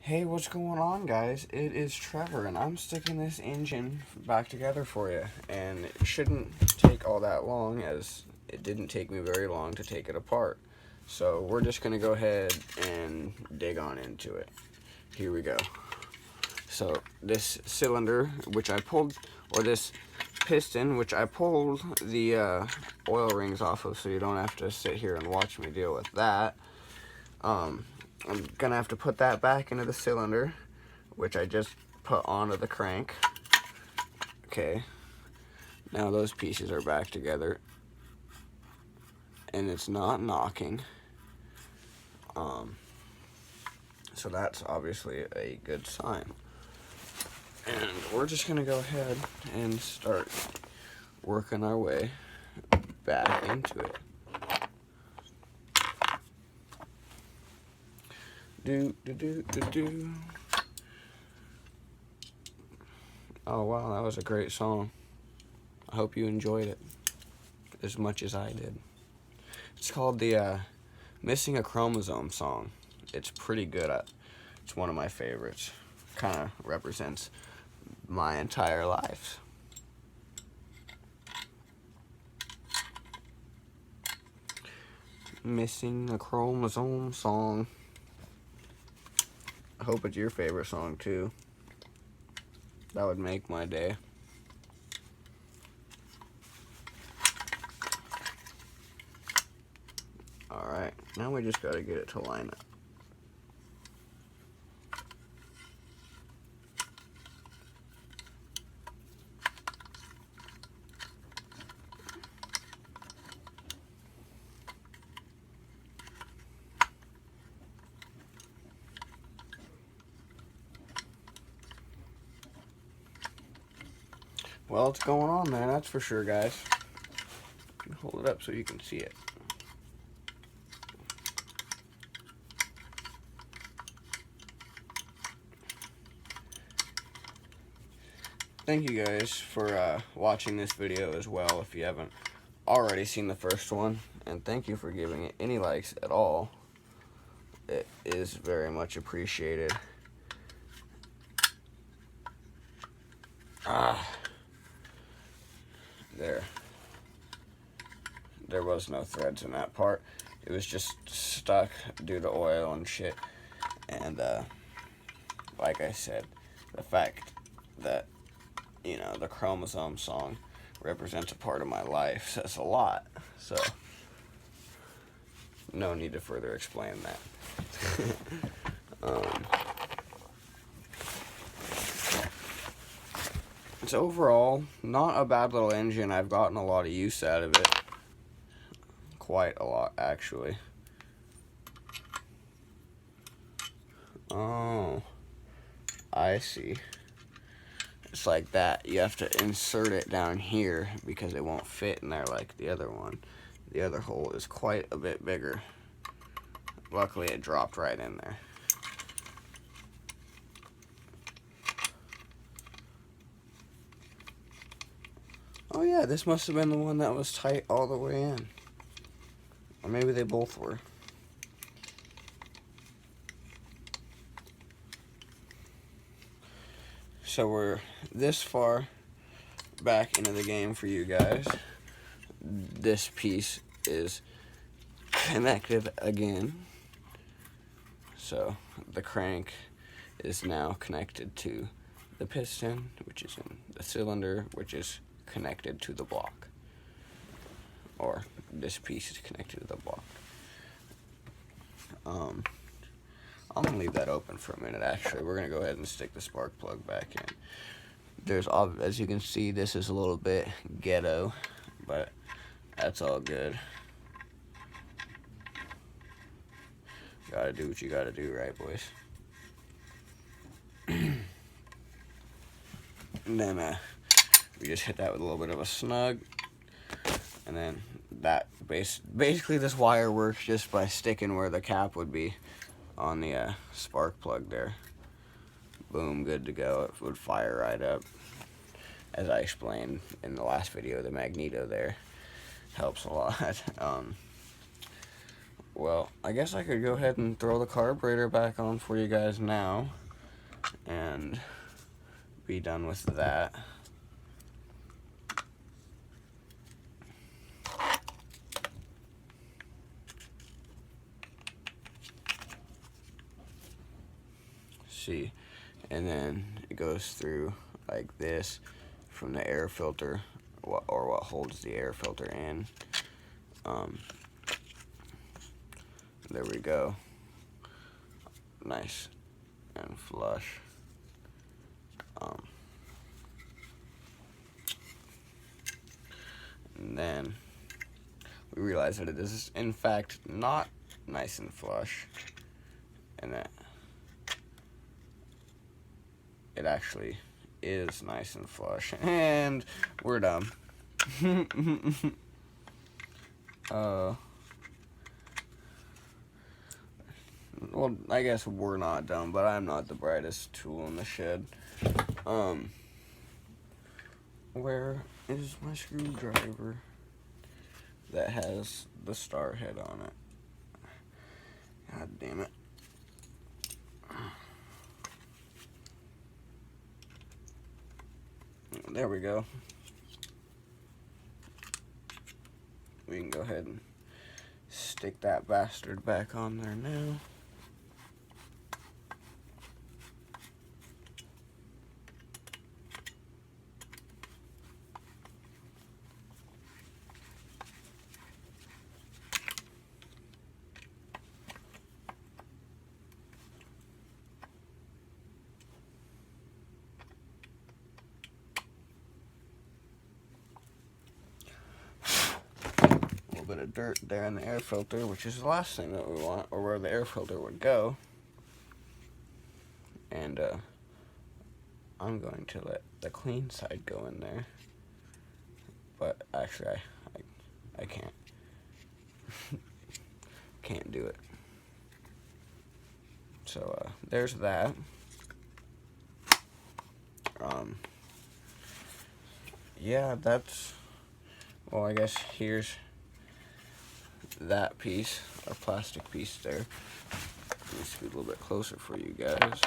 Hey, what's going on, guys? It is Trevor, and I'm sticking this engine back together for you. And it shouldn't take all that long, as it didn't take me very long to take it apart. So we're just going to go ahead and dig on into it. Here we go. So this cylinder, which I pulled, or this piston, which I pulled the oil rings off of, so you don't have to sit here and watch me deal with that. I'm gonna have to put that back into the cylinder, which I just put onto the crank. Okay, now those pieces are back together, and it's not knocking. So that's obviously a good sign. And we're just gonna go ahead and start working our way back into it. Do. Oh wow, that was a great song. I hope you enjoyed it as much as I did. It's called the Missing a Chromosome song. It's pretty good. It's one of my favorites. Kind of represents my entire life. Missing a Chromosome song. I hope it's your favorite song too. That would make my day. Alright, now we just gotta get it to line up. Well, it's going on there, that's for sure, guys. Hold it up so you can see it. Thank you guys for watching this video as well if you haven't already seen the first one. And thank you for giving it any likes at all. It is very much appreciated. There was no threads in that part. It was just stuck due to oil and shit. And like I said, the fact that, you know, the chromosome song represents a part of my life says a lot. So no need to further explain that. It's overall not a bad little engine. I've gotten a lot of use out of it. Quite a lot, actually. Oh, I see. It's like that. You have to insert it down here because it won't fit in there like the other one. The other hole is quite a bit bigger. Luckily, it dropped right in there. Oh yeah, this must have been the one that was tight all the way in. Or maybe they both were. So we're this far back into the game for you guys. This piece is connected again. So the crank is now connected to the piston, which is in the cylinder, which is connected to the block. Or this piece is connected to the block. I'm gonna leave that open for a minute. Actually, we're gonna go ahead and stick the spark plug back in. There's, as you can see, this is a little bit ghetto, but that's all good. Gotta do what you gotta do, right, boys? And then we just hit that with a little bit of a snug, and then that basically this wire works just by sticking where the cap would be on the spark plug there. Boom, good to go. It would fire right up. As I explained in the last video, the magneto there helps a lot. well, I guess I could go ahead and throw the carburetor back on for you guys now and be done with that. See, and then it goes through like this from the air filter, or what holds the air filter in. There we go. Nice and flush. And then we realize that it is in fact not nice and flush, and that it actually is nice and flush, and we're done. Well, I guess we're not done, but I'm not the brightest tool in the shed. Where is my screwdriver that has the star head on it? God damn it. There we go. We can go ahead and stick that bastard back on there now. Bit of dirt there in the air filter, which is the last thing that we want, or where the air filter would go. And I'm going to let the clean side go in there, but actually I can't can't do it. So there's that. Yeah, that's, well, I guess here's that piece, our plastic piece there. Let me scoot a little bit closer for you guys.